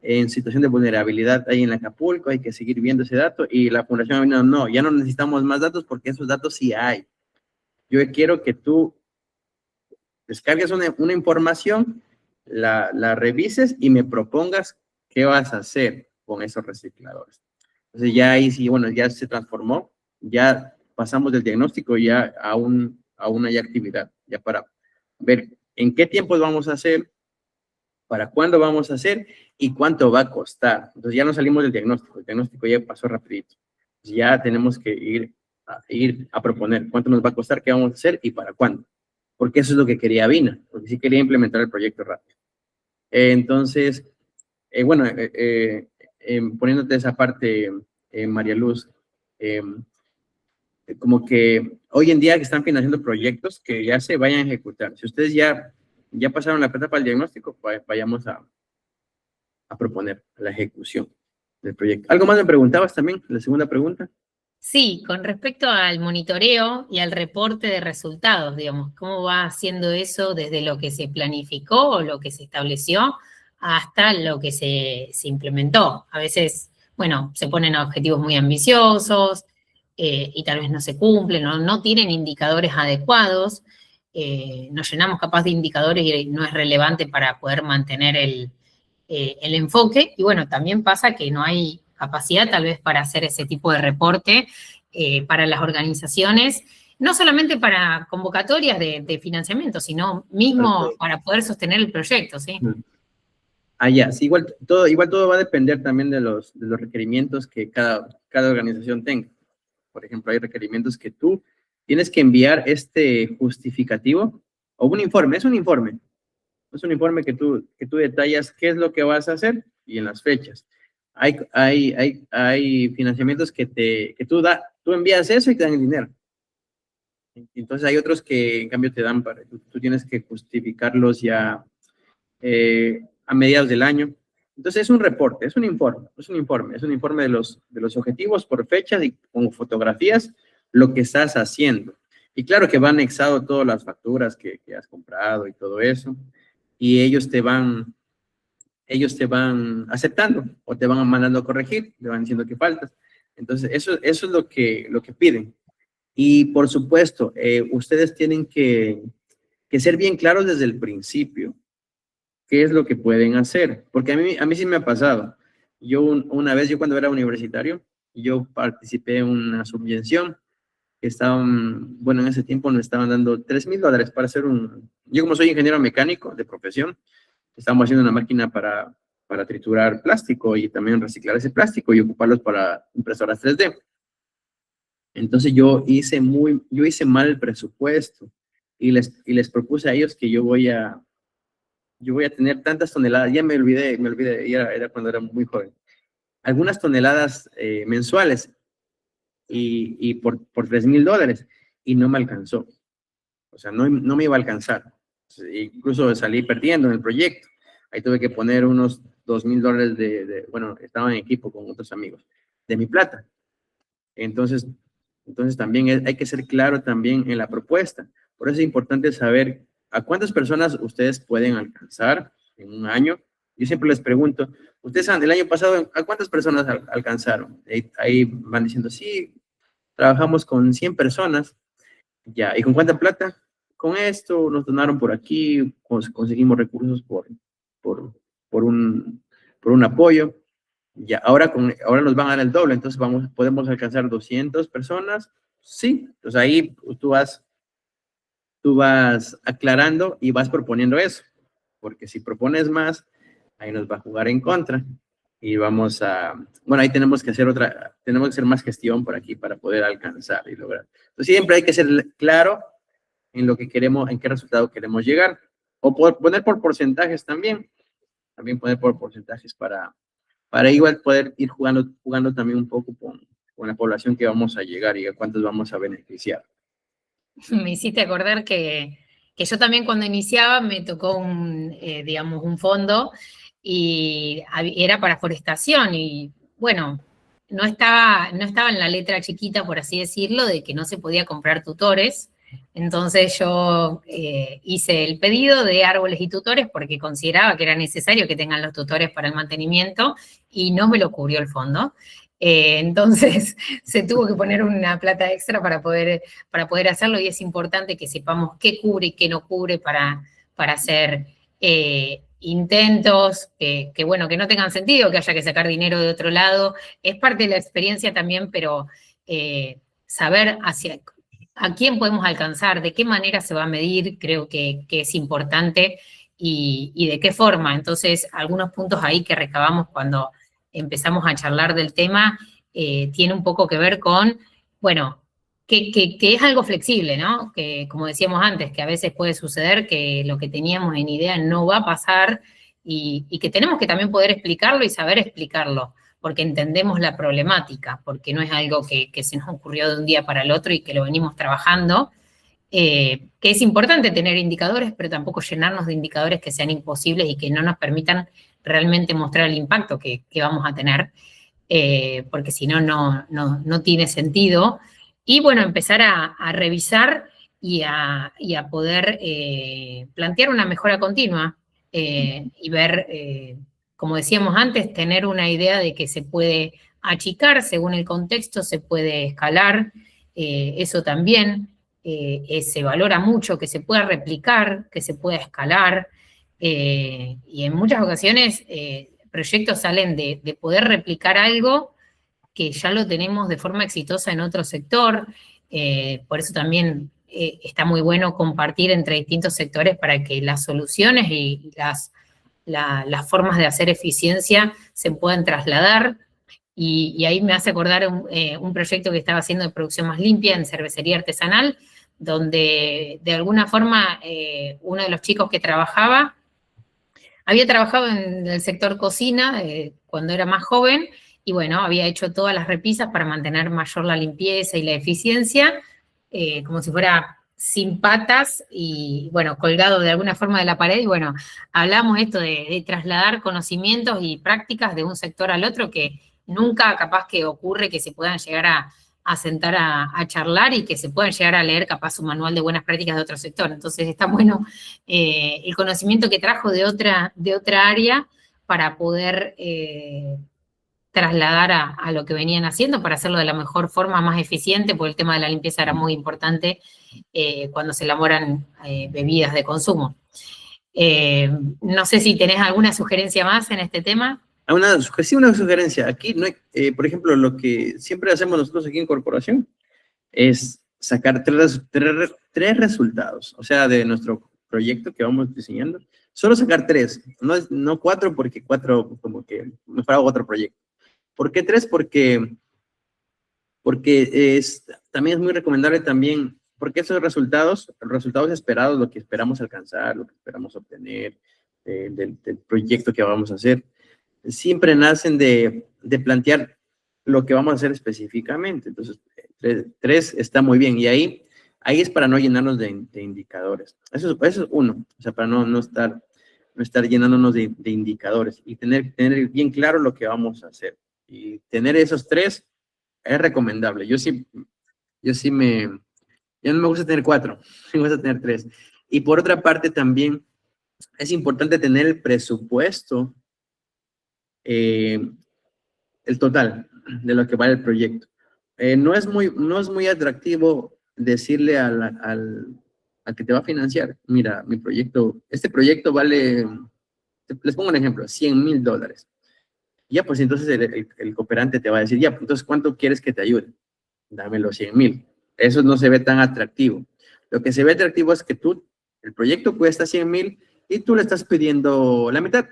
S2: en situación de vulnerabilidad hay en Acapulco, hay que seguir viendo ese dato, y la Fundación vino, no, ya no necesitamos más datos porque esos datos sí hay. Yo quiero que tú descargues una información, la revises y me propongas qué vas a hacer con esos recicladores. Entonces ya ahí sí, bueno, ya se transformó, ya pasamos del diagnóstico ya a una ya actividad, ya para ver en qué tiempo vamos a hacer, para cuándo vamos a hacer y cuánto va a costar. Entonces ya no salimos del diagnóstico, el diagnóstico ya pasó rapidito. Entonces ya tenemos que ir a proponer cuánto nos va a costar, qué vamos a hacer y para cuándo. Porque eso es lo que quería Vina, porque sí quería implementar el proyecto rápido. Entonces, bueno, poniéndote esa parte, María Luz, como que hoy en día que están financiando proyectos que ya se vayan a ejecutar. Si ustedes ya pasaron la etapa del diagnóstico, vayamos a proponer la ejecución del proyecto. ¿Algo más me preguntabas también? La segunda pregunta.
S1: Sí, con respecto al monitoreo y al reporte de resultados, digamos, ¿cómo va haciendo eso desde lo que se planificó o lo que se estableció hasta lo que se implementó? A veces, bueno, se ponen objetivos muy ambiciosos y tal vez no se cumplen, no tienen indicadores adecuados, nos llenamos capaz de indicadores y no es relevante para poder mantener el enfoque. Y bueno, también pasa que no hay capacidad tal vez para hacer ese tipo de reporte para las organizaciones, no solamente para convocatorias de financiamiento, sino mismo para poder sostener el proyecto, ¿sí?
S2: Ya, sí, igual todo va a depender también de los requerimientos que cada organización tenga. Por ejemplo, hay requerimientos que tú tienes que enviar este justificativo o un informe, es un informe que tú detallas qué es lo que vas a hacer y en las fechas. Hay financiamientos que tú envías eso y te dan el dinero. Entonces hay otros que en cambio te dan tú tienes que justificarlos ya a mediados del año. Entonces es un reporte, es un informe de los objetivos por fechas y con fotografías, lo que estás haciendo. Y claro que va anexado todas las facturas que has comprado y todo eso, y ellos te van aceptando o te van mandando a corregir, te van diciendo que faltas. Entonces eso es lo que piden. Y por supuesto, ustedes tienen que ser bien claros desde el principio qué es lo que pueden hacer, porque a mí sí me ha pasado. Una vez, yo cuando era universitario, yo participé en una subvención que bueno, en ese tiempo nos estaban dando $3,000 para hacer yo como soy ingeniero mecánico de profesión, estábamos haciendo una máquina para triturar plástico y también reciclar ese plástico y ocuparlos para impresoras 3D. Entonces yo hice mal el presupuesto y les propuse a ellos que yo voy a tener tantas toneladas, ya me olvidé, era cuando era muy joven, algunas toneladas mensuales y por $3,000 y no me alcanzó. O sea, no me iba a alcanzar. Incluso salí perdiendo en el proyecto. Ahí tuve que poner unos $2,000 bueno, estaba en equipo con otros amigos, de mi plata. Entonces también hay que ser claro también en la propuesta. Por eso es importante saber a cuántas personas ustedes pueden alcanzar en un año. Yo siempre les pregunto, ustedes el año pasado, ¿a cuántas personas alcanzaron? Ahí van diciendo, sí, trabajamos con 100 personas. Ya, ¿y con cuánta plata? Con esto nos donaron por aquí, conseguimos recursos por un apoyo. Ya, ahora nos van a dar el doble, entonces podemos alcanzar 200 personas. Sí, entonces ahí tú vas aclarando y vas proponiendo eso, porque si propones más, ahí nos va a jugar en contra y vamos a, bueno, ahí tenemos que hacer más gestión por aquí para poder alcanzar y lograr. Entonces siempre hay que ser claro en lo que queremos, en qué resultado queremos llegar, o poner por porcentajes también poner por porcentajes para igual poder ir jugando también un poco con la población que vamos a llegar y a cuántos vamos a beneficiar.
S1: Me hiciste acordar que yo también cuando iniciaba me tocó digamos, un fondo y era para forestación y bueno, no estaba en la letra chiquita, por así decirlo, de que no se podía comprar tutores. Entonces yo hice el pedido de árboles y tutores porque consideraba que era necesario que tengan los tutores para el mantenimiento y no me lo cubrió el fondo. Entonces se tuvo que poner una plata extra para poder hacerlo y es importante que sepamos qué cubre y qué no cubre para hacer intentos que no tengan sentido, que haya que sacar dinero de otro lado. Es parte de la experiencia también, pero saber a quién podemos alcanzar, de qué manera se va a medir, creo que es importante y de qué forma. Entonces, algunos puntos ahí que recabamos cuando empezamos a charlar del tema, tiene un poco que ver con, bueno, que es algo flexible, ¿no? Que como decíamos antes, que a veces puede suceder que lo que teníamos en idea no va a pasar y que tenemos que también poder explicarlo y saber explicarlo, porque entendemos la problemática, porque no es algo que se nos ocurrió de un día para el otro y que lo venimos trabajando. Que es importante tener indicadores, pero tampoco llenarnos de indicadores que sean imposibles y que no nos permitan realmente mostrar el impacto que vamos a tener, porque si no, no tiene sentido. Y bueno, empezar a revisar y a poder plantear una mejora continua y ver, como decíamos antes, tener una idea de que se puede achicar según el contexto, se puede escalar, eso también. Se valora mucho que se pueda replicar, que se pueda escalar, y en muchas ocasiones proyectos salen de poder replicar algo que ya lo tenemos de forma exitosa en otro sector, por eso también está muy bueno compartir entre distintos sectores para que las soluciones y las formas de hacer eficiencia se puedan trasladar. Y ahí me hace acordar un proyecto que estaba haciendo de producción más limpia en cervecería artesanal, donde de alguna forma uno de los chicos que trabajaba había trabajado en el sector cocina cuando era más joven y bueno, había hecho todas las repisas para mantener mayor la limpieza y la eficiencia, como si fuera sin patas y bueno, colgado de alguna forma de la pared y bueno, hablamos esto de trasladar conocimientos y prácticas de un sector al otro que nunca capaz que ocurre que se puedan llegar a sentar a charlar y que se puedan llegar a leer capaz un manual de buenas prácticas de otro sector. Entonces está bueno el conocimiento que trajo de otra área para poder trasladar a lo que venían haciendo para hacerlo de la mejor forma, más eficiente, porque el tema de la limpieza era muy importante cuando se elaboran bebidas de consumo. No sé si tenés alguna sugerencia más en este tema.
S2: Una sugerencia. Aquí no hay, por ejemplo, lo que siempre hacemos nosotros aquí en corporación es sacar tres resultados, o sea, de nuestro proyecto que vamos diseñando, solo sacar 3, no 4 porque 4 como que mejor hago otro proyecto. ¿Por qué 3? Porque también es muy recomendable también, porque esos resultados esperados, lo que esperamos alcanzar, lo que esperamos obtener del proyecto que vamos a hacer, siempre nacen de plantear lo que vamos a hacer específicamente. Entonces, 3 está muy bien. Y ahí es para no llenarnos de indicadores. Eso es uno. O sea, para no estar llenándonos de indicadores y tener bien claro lo que vamos a hacer. Y tener esos 3 es recomendable. Yo no me gusta tener 4, me gusta tener 3. Y por otra parte también es importante tener el presupuesto, el total de lo que vale el proyecto. No es muy atractivo decirle al que te va a financiar, mira, este proyecto vale, les pongo un ejemplo, $100,000. Ya, pues entonces el cooperante te va a decir, ya, pues entonces, ¿cuánto quieres que te ayude? Dame los 100,000. Eso no se ve tan atractivo. Lo que se ve atractivo es que el proyecto cuesta 100,000 y tú le estás pidiendo la mitad,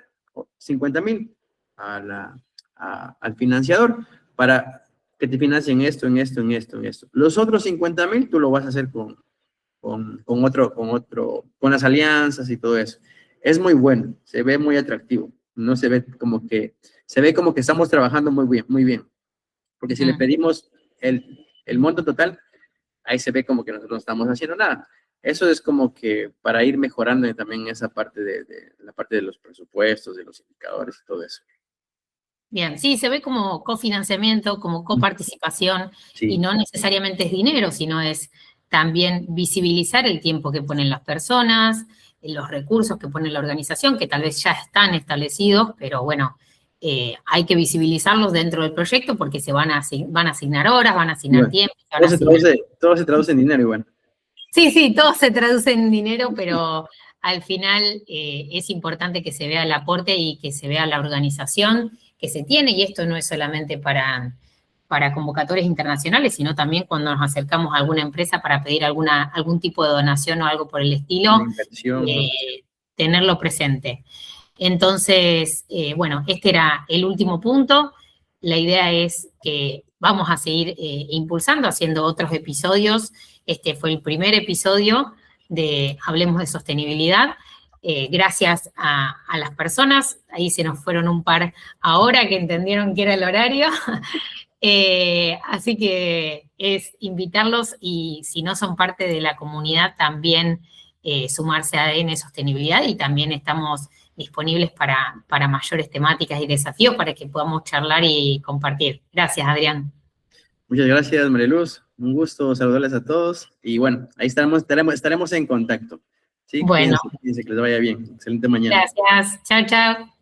S2: 50,000 al financiador para que te financien esto, en esto, en esto, en esto. Los otros 50,000 tú lo vas a hacer con las alianzas y todo eso. Es muy bueno, se ve muy atractivo. No se ve como que, se ve como que estamos trabajando muy bien, muy bien. Porque si le pedimos el monto total, ahí se ve como que nosotros no estamos haciendo nada. Eso es como que para ir mejorando también esa parte de la parte de los presupuestos, de los indicadores y todo eso.
S1: Bien, sí, se ve como cofinanciamiento, como coparticipación,
S2: Sí.
S1: y no necesariamente es dinero, sino es también visibilizar el tiempo que ponen las personas, los recursos que pone la organización, que tal vez ya están establecidos, pero bueno, hay que visibilizarlos dentro del proyecto porque van a asignar horas, van a asignar
S2: Bueno,
S1: tiempo.
S2: todo se traduce en dinero igual.
S1: Sí, sí, todo se traduce en dinero, pero al final es importante que se vea el aporte y que se vea la organización que se tiene, y esto no es solamente para convocatorias internacionales, sino también cuando nos acercamos a alguna empresa para pedir algún tipo de donación o algo por el estilo,
S2: Una inversión, ¿no?
S1: tenerlo presente. Entonces, bueno, este era el último punto. La idea es que vamos a seguir impulsando, haciendo otros episodios. Este fue el primer episodio de Hablemos de Sostenibilidad. Gracias a las personas, ahí se nos fueron un par ahora que entendieron que era el horario. Así que es invitarlos, y si no son parte de la comunidad, también sumarse a ADN Sostenibilidad, y también estamos disponibles para mayores temáticas y desafíos para que podamos charlar y compartir. Gracias, Adrián.
S2: Muchas gracias, María Luz. Un gusto saludarles a todos. Y bueno, ahí estaremos en contacto. Sí,
S1: Bueno,
S2: cuídense, que les vaya bien. Excelente mañana.
S1: gracias. Chao, chao.